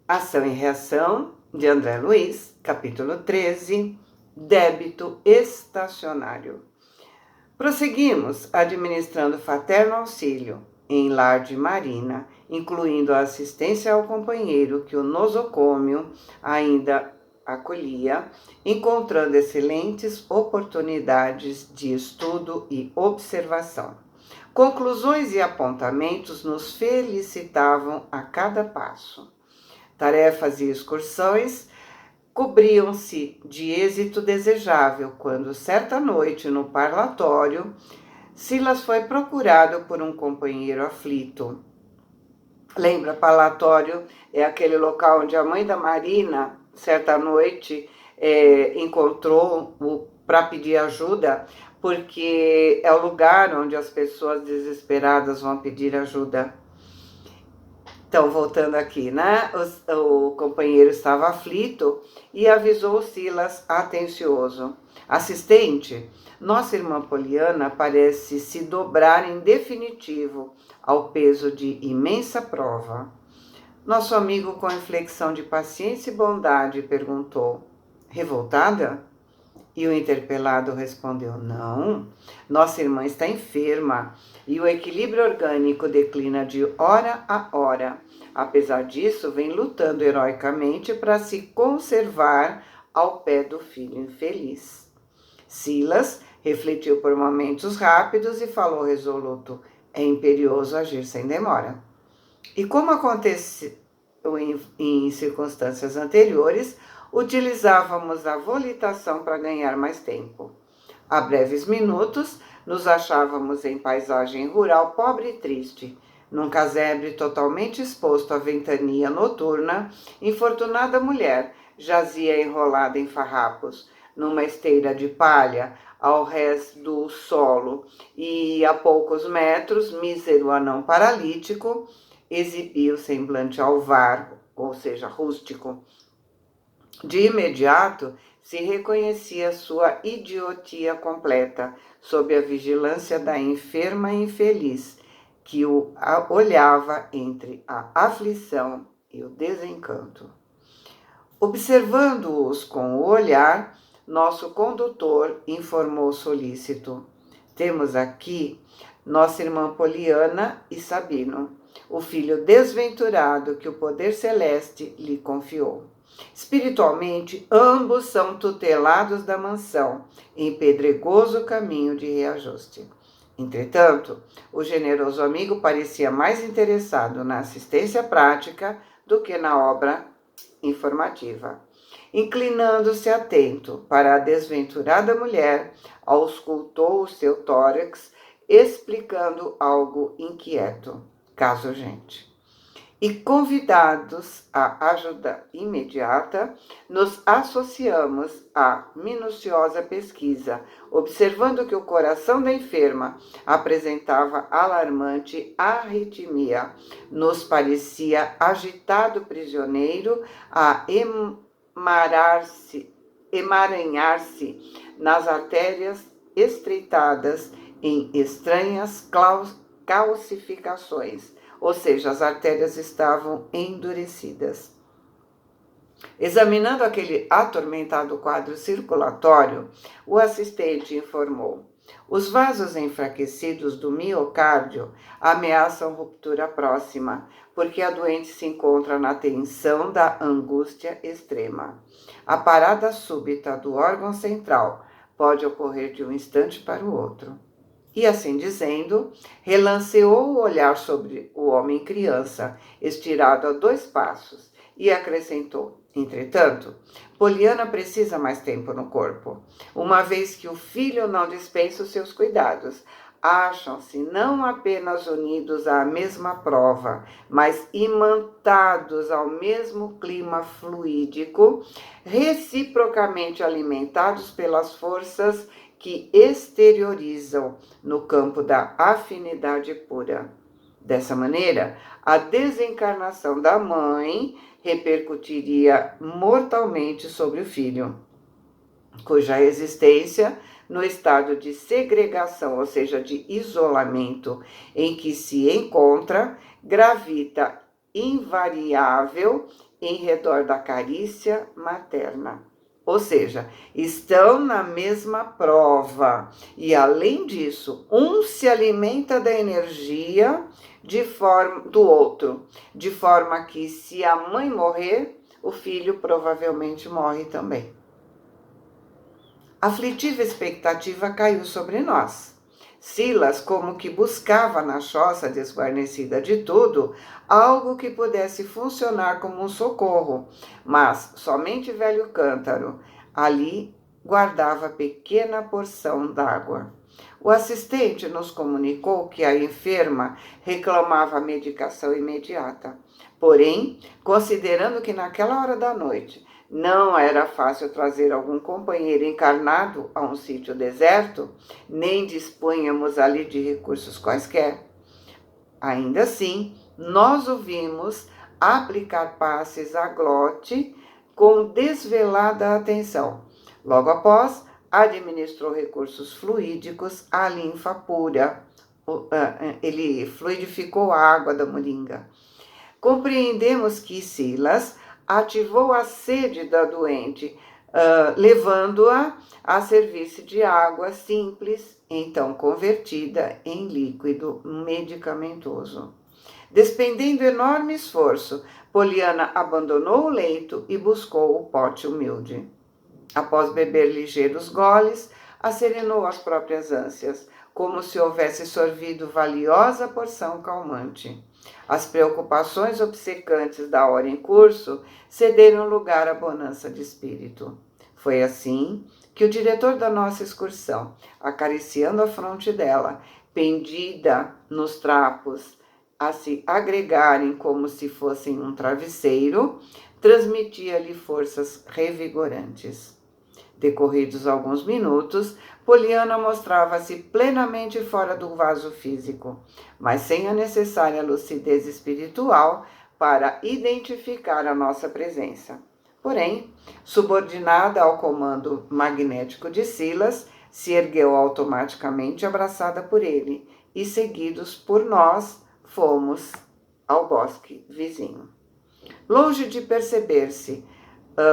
Ação e Reação, de André Luiz, capítulo 13, Débito Estacionário. Prosseguimos administrando fraterno auxílio em lar de Marina, incluindo a assistência ao companheiro que o nosocômio ainda acolhia, encontrando excelentes oportunidades de estudo e observação. Conclusões e apontamentos nos felicitavam a cada passo. Tarefas e excursões cobriam-se de êxito desejável quando, certa noite, no parlatório, Silas foi procurado por um companheiro aflito. Lembra, parlatório é aquele local onde a mãe da Marina, certa noite, encontrou para pedir ajuda, porque é o lugar onde as pessoas desesperadas vão pedir ajuda. Então, voltando aqui, né? O companheiro estava aflito e avisou Silas atencioso. Assistente, nossa irmã Poliana parece se dobrar em definitivo ao peso de imensa prova. Nosso amigo, com inflexão de paciência e bondade, perguntou: revoltada? E o interpelado respondeu: não, nossa irmã está enferma e o equilíbrio orgânico declina de hora a hora. Apesar disso, vem lutando heroicamente para se conservar ao pé do filho infeliz. Silas refletiu por momentos rápidos e falou resoluto: é imperioso agir sem demora. E como aconteceu em circunstâncias anteriores, utilizávamos a volitação para ganhar mais tempo. Há breves minutos, nos achávamos em paisagem rural pobre e triste. Num casebre totalmente exposto à ventania noturna, infortunada mulher jazia enrolada em farrapos, numa esteira de palha, ao rés do solo, e a poucos metros, mísero anão paralítico exibia o semblante alvar, ou seja, rústico. De imediato, se reconhecia sua idiotia completa, sob a vigilância da enferma infeliz, que o olhava entre a aflição e o desencanto. Observando-os com o olhar, nosso condutor informou solícito: temos aqui nossa irmã Poliana e Sabino, o filho desventurado que o poder celeste lhe confiou. Espiritualmente, ambos são tutelados da mansão, em pedregoso caminho de reajuste. Entretanto, o generoso amigo parecia mais interessado na assistência prática do que na obra informativa. Inclinando-se atento para a desventurada mulher, auscultou o seu tórax, explicando algo inquieto, caso urgente. E convidados à ajuda imediata, nos associamos à minuciosa pesquisa, observando que o coração da enferma apresentava alarmante arritmia. Nos parecia agitado prisioneiro a emaranhar-se nas artérias estreitadas em estranhas calcificações, ou seja, as artérias estavam endurecidas. Examinando aquele atormentado quadro circulatório, o assistente informou: os vasos enfraquecidos do miocárdio ameaçam ruptura próxima, porque a doente se encontra na tensão da angústia extrema. A parada súbita do órgão central pode ocorrer de um instante para o outro. E assim dizendo, relanceou o olhar sobre o homem criança, estirado a 2 passos, e acrescentou: entretanto, Poliana precisa mais tempo no corpo, uma vez que o filho não dispensa os seus cuidados. Acham-se não apenas unidos à mesma prova, mas imantados ao mesmo clima fluídico, reciprocamente alimentados pelas forças que exteriorizam no campo da afinidade pura. Dessa maneira, a desencarnação da mãe repercutiria mortalmente sobre o filho, cuja existência, no estado de segregação, ou seja, de isolamento, em que se encontra, gravita invariável em redor da carícia materna. Ou seja, estão na mesma prova. E além disso, um se alimenta da energia do outro, de forma que se a mãe morrer, o filho provavelmente morre também. A aflitiva expectativa caiu sobre nós. Silas como que buscava na choça desguarnecida de tudo algo que pudesse funcionar como um socorro, mas somente velho cântaro ali guardava pequena porção d'água. O assistente nos comunicou que a enferma reclamava medicação imediata. Porém, considerando que naquela hora da noite não era fácil trazer algum companheiro encarnado a um sítio deserto, nem dispunhamos ali de recursos quaisquer. Ainda assim, nós o vimos aplicar passes à glote com desvelada atenção. Logo após, administrou recursos fluídicos à linfa pura. Ele fluidificou a água da moringa. Compreendemos que Silas ativou a sede da doente, levando-a a serviço de água simples, então convertida em líquido medicamentoso. Despendendo enorme esforço, Poliana abandonou o leito e buscou o pote humilde. Após beber ligeiros goles, acerenou as próprias ânsias, como se houvesse sorvido valiosa porção calmante. As preocupações obcecantes da hora em curso cederam lugar à bonança de espírito. Foi assim que o diretor da nossa excursão, acariciando a fronte dela, pendida nos trapos, a se agregarem como se fossem um travesseiro, transmitia-lhe forças revigorantes. Decorridos alguns minutos, Poliana mostrava-se plenamente fora do vaso físico, mas sem a necessária lucidez espiritual para identificar a nossa presença. Porém, subordinada ao comando magnético de Silas, se ergueu automaticamente abraçada por ele, e seguidos por nós, fomos ao bosque vizinho. Longe de perceber-se,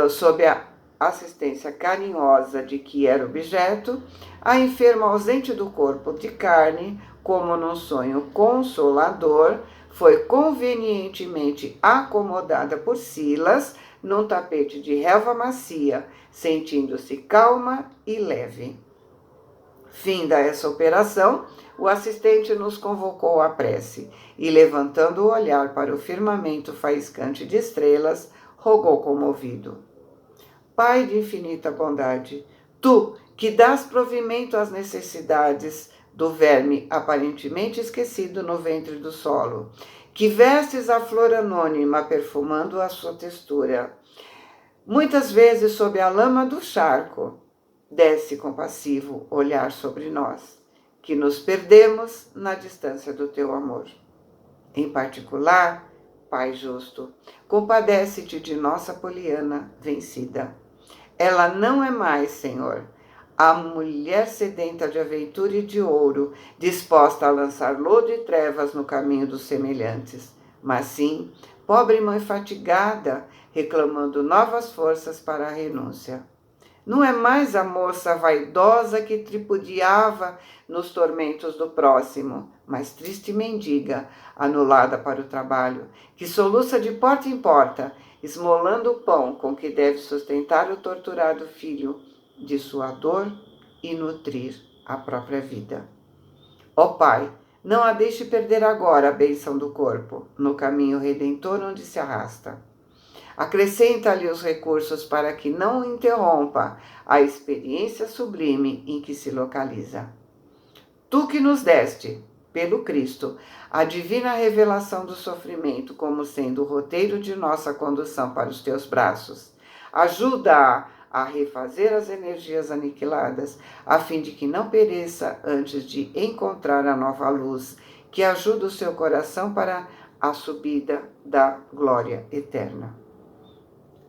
sob a assistência carinhosa de que era objeto, a enferma ausente do corpo de carne, como num sonho consolador, foi convenientemente acomodada por Silas num tapete de relva macia, sentindo-se calma e leve. Finda essa operação, o assistente nos convocou à prece e, levantando o olhar para o firmamento faiscante de estrelas, rogou comovido: Pai de infinita bondade, tu que dás provimento às necessidades do verme aparentemente esquecido no ventre do solo, que vestes a flor anônima perfumando a sua textura, muitas vezes sob a lama do charco, desce compassivo olhar sobre nós, que nos perdemos na distância do teu amor. Em particular, Pai justo, compadece-te de nossa Poliana vencida. Ela não é mais, Senhor, a mulher sedenta de aventura e de ouro, disposta a lançar lodo e trevas no caminho dos semelhantes, mas sim, pobre mãe fatigada, reclamando novas forças para a renúncia. Não é mais a moça vaidosa que tripudiava nos tormentos do próximo, mas triste mendiga, anulada para o trabalho, que soluça de porta em porta, esmolando o pão com que deve sustentar o torturado filho de sua dor e nutrir a própria vida. Ó Pai, não a deixe perder agora a bênção do corpo, no caminho redentor onde se arrasta. Acrescenta-lhe os recursos para que não interrompa a experiência sublime em que se localiza. Tu que nos deste, pelo Cristo, a divina revelação do sofrimento como sendo o roteiro de nossa condução para os teus braços, ajuda-a a refazer as energias aniquiladas, a fim de que não pereça antes de encontrar a nova luz, que ajuda o seu coração para a subida da glória eterna.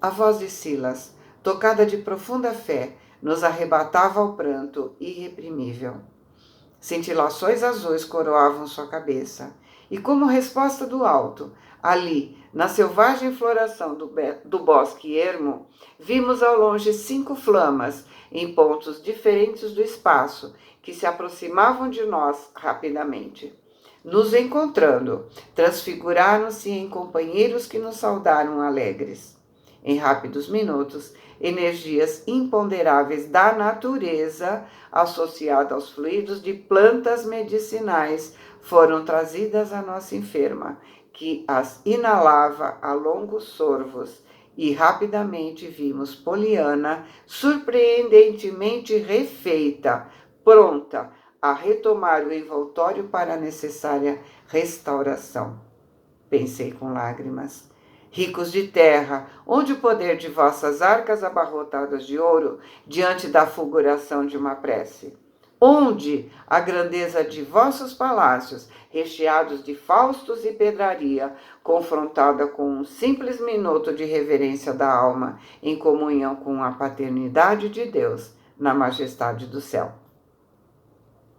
A voz de Silas, tocada de profunda fé, nos arrebatava ao pranto irreprimível. Cintilações azuis coroavam sua cabeça, e como resposta do alto, Ali, na selvagem floração do bosque ermo, vimos ao longe 5 flamas, em pontos diferentes do espaço, que se aproximavam de nós rapidamente. Nos encontrando, transfiguraram-se em companheiros que nos saudaram alegres. Em rápidos minutos, energias imponderáveis da natureza, associadas aos fluidos de plantas medicinais, foram trazidas à nossa enferma, que as inalava a longos sorvos, e rapidamente vimos Poliana surpreendentemente refeita, pronta a retomar o envoltório para a necessária restauração. Pensei com lágrimas. Ricos de terra, onde o poder de vossas arcas abarrotadas de ouro diante da fulguração de uma prece? Onde a grandeza de vossos palácios, recheados de faustos e pedraria, confrontada com um simples minuto de reverência da alma, em comunhão com a paternidade de Deus, na majestade do céu?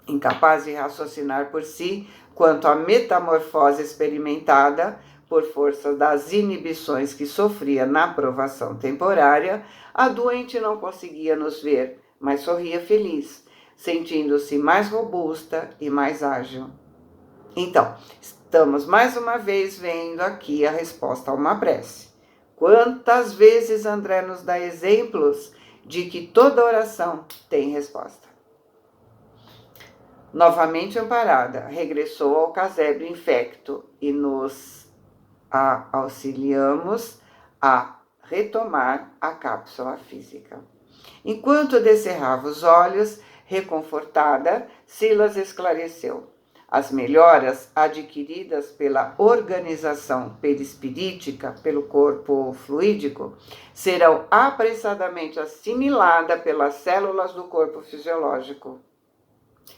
Incapaz de raciocinar por si quanto à metamorfose experimentada, por força das inibições que sofria na provação temporária, a doente não conseguia nos ver, mas sorria feliz, sentindo-se mais robusta e mais ágil. Então, estamos mais uma vez vendo aqui a resposta a uma prece. Quantas vezes André nos dá exemplos de que toda oração tem resposta. Novamente amparada, regressou ao casebre infecto e nos auxiliamos a retomar a cápsula física. Enquanto descerrava os olhos, reconfortada, Silas esclareceu. As melhoras adquiridas pela organização perispirítica, pelo corpo fluídico, serão apressadamente assimiladas pelas células do corpo fisiológico.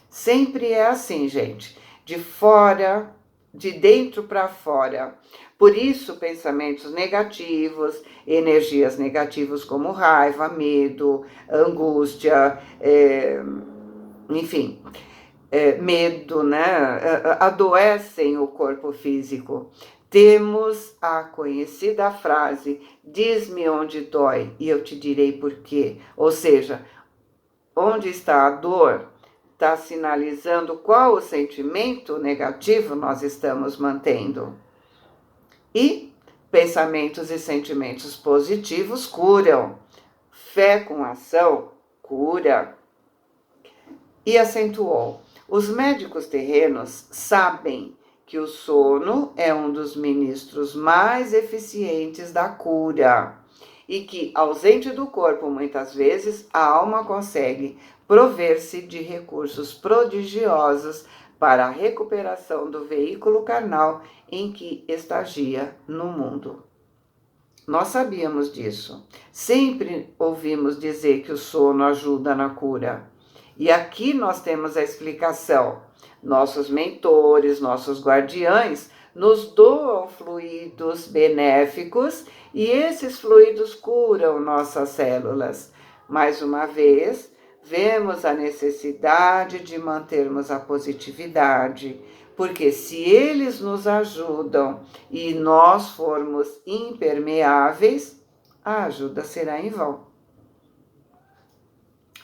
Sempre é assim, gente, de dentro para fora. Por isso, pensamentos negativos, energias negativas como raiva, medo, angústia, medo, adoecem o corpo físico. Temos a conhecida frase, diz-me onde dói e eu te direi por quê. Ou seja, onde está a dor, está sinalizando qual o sentimento negativo nós estamos mantendo. E pensamentos e sentimentos positivos curam. Fé com ação cura. E acentuou: os médicos terrenos sabem que o sono é um dos ministros mais eficientes da cura e que, ausente do corpo muitas vezes, a alma consegue prover-se de recursos prodigiosos para a recuperação do veículo carnal em que estagia no mundo. Nós sabíamos disso. Sempre ouvimos dizer que o sono ajuda na cura. E aqui nós temos a explicação. Nossos mentores, nossos guardiães, nos doam fluidos benéficos e esses fluidos curam nossas células. Mais uma vez, vemos a necessidade de mantermos a positividade, porque se eles nos ajudam e nós formos impermeáveis, a ajuda será em vão.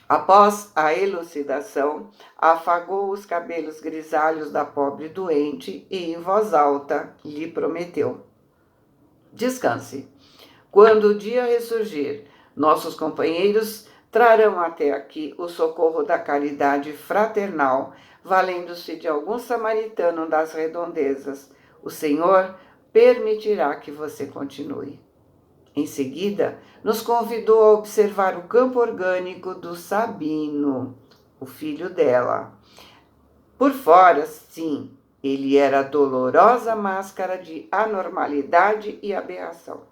Após a elucidação, afagou os cabelos grisalhos da pobre doente e, em voz alta, lhe prometeu: descanse. Quando o dia ressurgir, nossos companheiros trarão até aqui o socorro da caridade fraternal, valendo-se de algum samaritano das redondezas. O Senhor permitirá que você continue. Em seguida, nos convidou a observar o campo orgânico do Sabino, o filho dela. Por fora, sim, ele era a dolorosa máscara de anormalidade e aberração.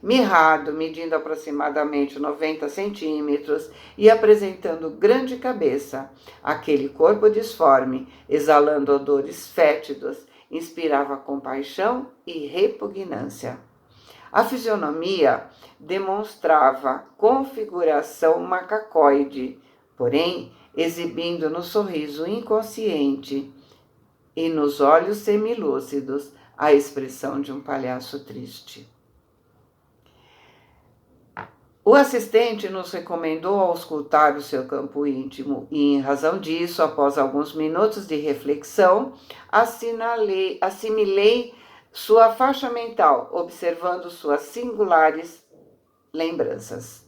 Mirrado, medindo aproximadamente 90 centímetros e apresentando grande cabeça, aquele corpo disforme, exalando odores fétidos, inspirava compaixão e repugnância. A fisionomia demonstrava configuração macacoide, porém exibindo no sorriso inconsciente e nos olhos semilúcidos a expressão de um palhaço triste. O assistente nos recomendou auscultar o seu campo íntimo e, em razão disso, após alguns minutos de reflexão, assimilei sua faixa mental, observando suas singulares lembranças.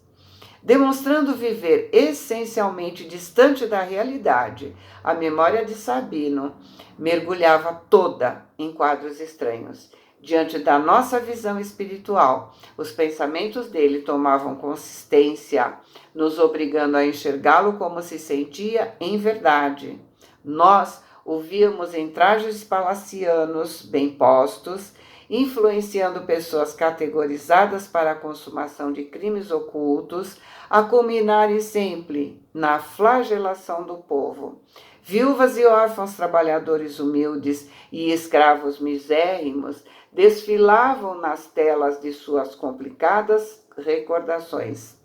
Demonstrando viver essencialmente distante da realidade, a memória de Sabino mergulhava toda em quadros estranhos. Diante da nossa visão espiritual, os pensamentos dele tomavam consistência, nos obrigando a enxergá-lo como se sentia em verdade. Nós o víamos em trajes palacianos bem postos, influenciando pessoas categorizadas para a consumação de crimes ocultos, a culminarem sempre na flagelação do povo. Viúvas e órfãos, trabalhadores humildes e escravos misérrimos desfilavam nas telas de suas complicadas recordações.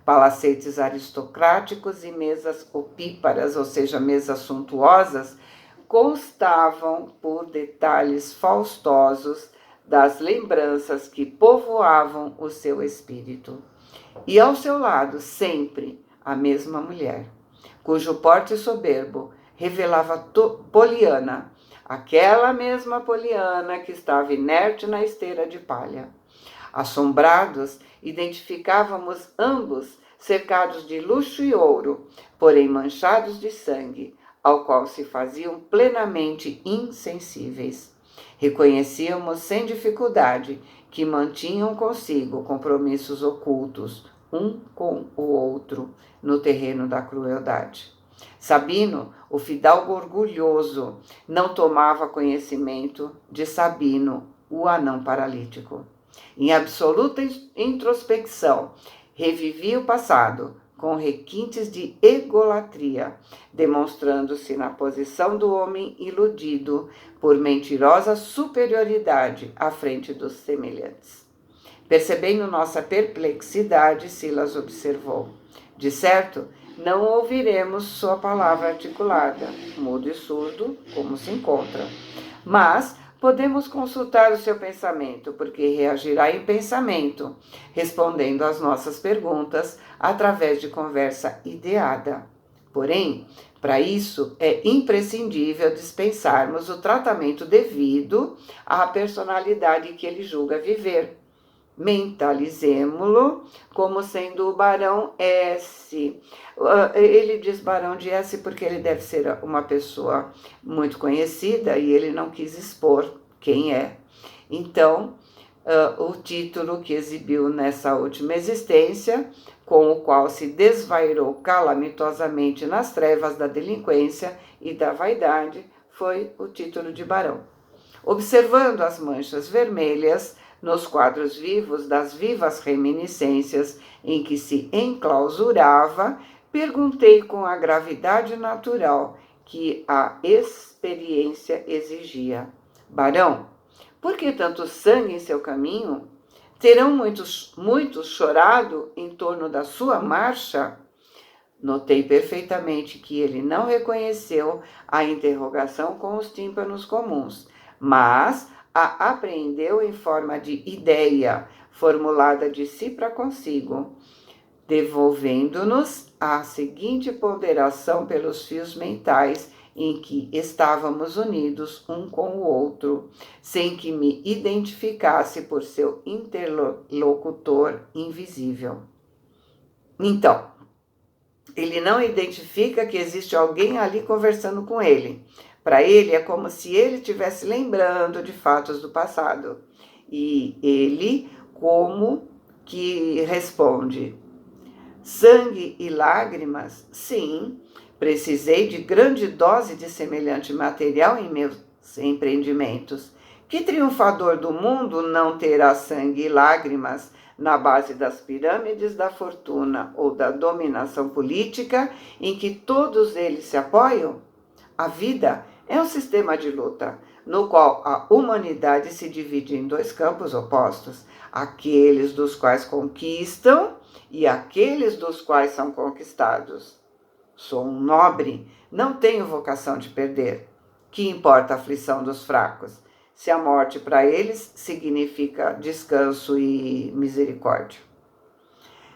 Palacetes aristocráticos e mesas opíparas, ou seja, mesas suntuosas, constavam por detalhes faustosos das lembranças que povoavam o seu espírito. E ao seu lado, sempre, a mesma mulher, cujo porte soberbo revelava Poliana, aquela mesma Poliana que estava inerte na esteira de palha. Assombrados, identificávamos ambos cercados de luxo e ouro, porém manchados de sangue, ao qual se faziam plenamente insensíveis. Reconhecíamos sem dificuldade que mantinham consigo compromissos ocultos, um com o outro, no terreno da crueldade. Sabino, o fidalgo orgulhoso, não tomava conhecimento de Sabino, o anão paralítico. Em absoluta introspecção, revivia o passado, com requintes de egolatria, demonstrando-se na posição do homem iludido por mentirosa superioridade à frente dos semelhantes. Percebendo nossa perplexidade, Silas observou: de certo, não ouviremos sua palavra articulada, mudo e surdo, como se encontra. Mas podemos consultar o seu pensamento, porque reagirá em pensamento, respondendo às nossas perguntas através de conversa ideada. Porém, para isso é imprescindível dispensarmos o tratamento devido à personalidade que ele julga viver. Mentalizemo-lo como sendo o Barão S. Ele diz Barão de S porque ele deve ser uma pessoa muito conhecida e ele não quis expor quem é. Então, o título que exibiu nessa última existência, com o qual se desvairou calamitosamente nas trevas da delinquência e da vaidade, foi o título de Barão. Observando as manchas vermelhas nos quadros vivos das vivas reminiscências em que se enclausurava, perguntei com a gravidade natural que a experiência exigia: Barão, por que tanto sangue em seu caminho? Terão muitos chorado em torno da sua marcha? Notei perfeitamente que ele não reconheceu a interrogação com os tímpanos comuns, mas a apreendeu em forma de ideia, formulada de si para consigo, devolvendo-nos a seguinte ponderação pelos fios mentais em que estávamos unidos um com o outro, sem que me identificasse por seu interlocutor invisível. Então, ele não identifica que existe alguém ali conversando com ele. Para ele é como se ele estivesse lembrando de fatos do passado. E ele como que responde: sangue e lágrimas? Sim, precisei de grande dose de semelhante material em meus empreendimentos. Que triunfador do mundo não terá sangue e lágrimas na base das pirâmides da fortuna ou da dominação política em que todos eles se apoiam? A vida é um sistema de luta, no qual a humanidade se divide em dois campos opostos, aqueles dos quais conquistam e aqueles dos quais são conquistados. Sou um nobre, não tenho vocação de perder. Que importa a aflição dos fracos? se a morte para eles significa descanso e misericórdia.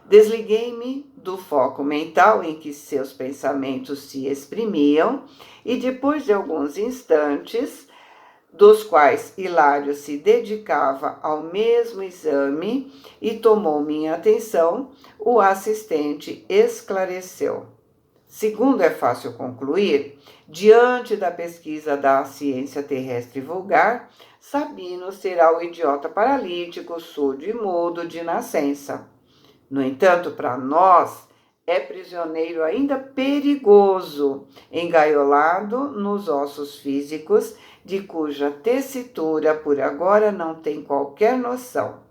Desliguei-me do foco mental em que seus pensamentos se exprimiam e depois de alguns instantes, dos quais Hilário se dedicava ao mesmo exame e tomou minha atenção, o assistente esclareceu. Segundo é fácil concluir, diante da pesquisa da ciência terrestre vulgar, Sabino será o idiota paralítico, surdo e mudo de nascença. No entanto, para nós, é prisioneiro ainda perigoso, engaiolado nos ossos físicos, de cuja tessitura por agora não tem qualquer noção.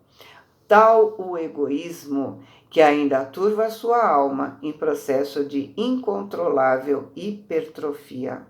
Tal o egoísmo que ainda turva sua alma em processo de incontrolável hipertrofia.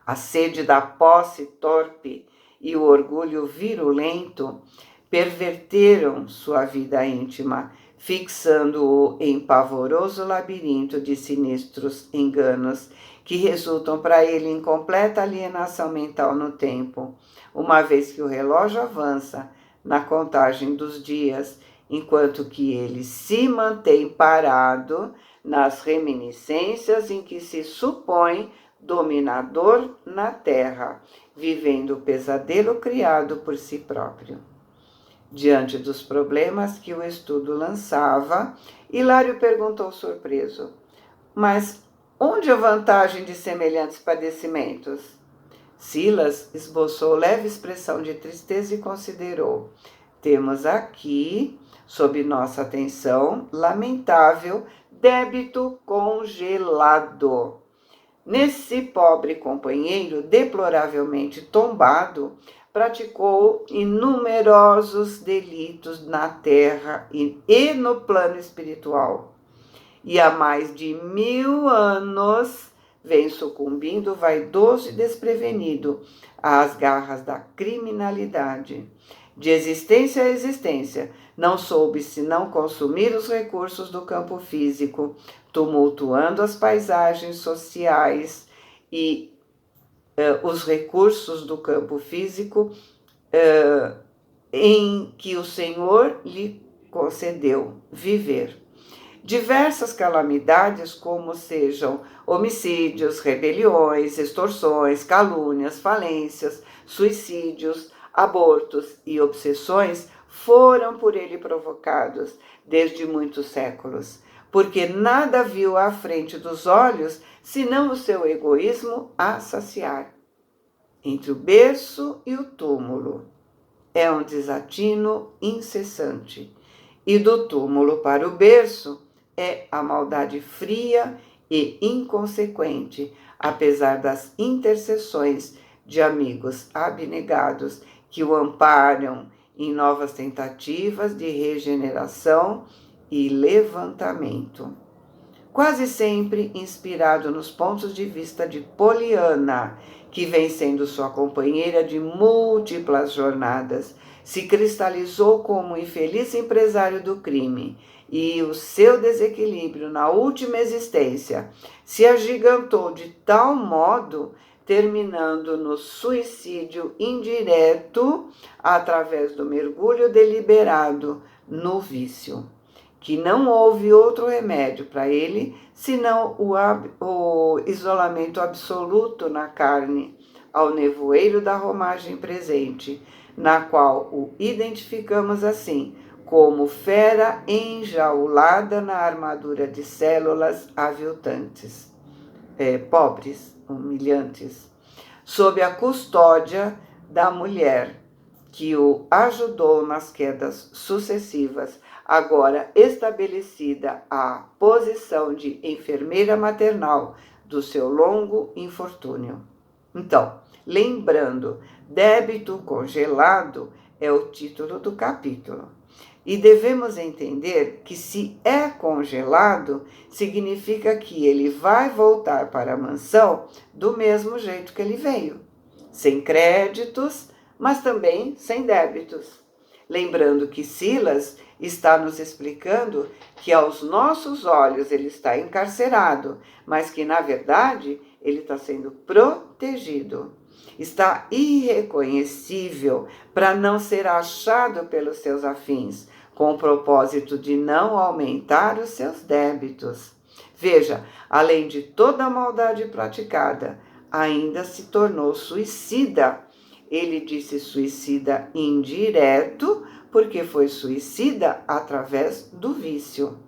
A sede da posse torpe e o orgulho virulento perverteram sua vida íntima, fixando-o em pavoroso labirinto de sinistros enganos que resultam para ele em completa alienação mental no tempo, uma vez que o relógio avança na contagem dos dias, enquanto que ele se mantém parado nas reminiscências em que se supõe dominador na terra, vivendo o pesadelo criado por si próprio. Diante dos problemas que o estudo lançava, Hilário perguntou surpreso: mas onde a vantagem de semelhantes padecimentos? Silas esboçou leve expressão de tristeza e considerou: temos aqui, sob nossa atenção, lamentável débito congelado. Nesse pobre companheiro, deploravelmente tombado, praticou inumerosos delitos na terra e no plano espiritual. E há mais de 1000 anos vem sucumbindo vaidoso e desprevenido às garras da criminalidade. De existência a existência, não soube senão consumir os recursos do campo físico, tumultuando as paisagens sociais e os recursos do campo físico em que o Senhor lhe concedeu viver. Diversas calamidades, como sejam homicídios, rebeliões, extorsões, calúnias, falências, suicídios, abortos e obsessões, foram por ele provocados desde muitos séculos, porque nada viu à frente dos olhos senão o seu egoísmo a saciar. Entre o berço e o túmulo é um desatino incessante, e do túmulo para o berço é a maldade fria e inconsequente, apesar das intercessões de amigos abnegados que o amparam em novas tentativas de regeneração e levantamento. Quase sempre inspirado nos pontos de vista de Poliana, que vem sendo sua companheira de múltiplas jornadas, se cristalizou como infeliz empresário do crime, e o seu desequilíbrio na última existência se agigantou de tal modo, terminando no suicídio indireto através do mergulho deliberado no vício, que não houve outro remédio para ele senão o isolamento absoluto na carne, ao nevoeiro da romagem presente, na qual o identificamos assim, como fera enjaulada na armadura de células aviltantes, pobres, humilhantes, sob a custódia da mulher que o ajudou nas quedas sucessivas, agora estabelecida a posição de enfermeira maternal do seu longo infortúnio. Então, lembrando, débito congelado é o título do capítulo. E devemos entender que se é congelado, significa que ele vai voltar para a mansão do mesmo jeito que ele veio, sem créditos, mas também sem débitos. Lembrando que Silas está nos explicando que aos nossos olhos ele está encarcerado, mas que na verdade ele está sendo protegido. Está irreconhecível para não ser achado pelos seus afins, com o propósito de não aumentar os seus débitos. Veja, além de toda a maldade praticada, ainda se tornou suicida. Ele disse suicida indireto, porque foi suicida através do vício.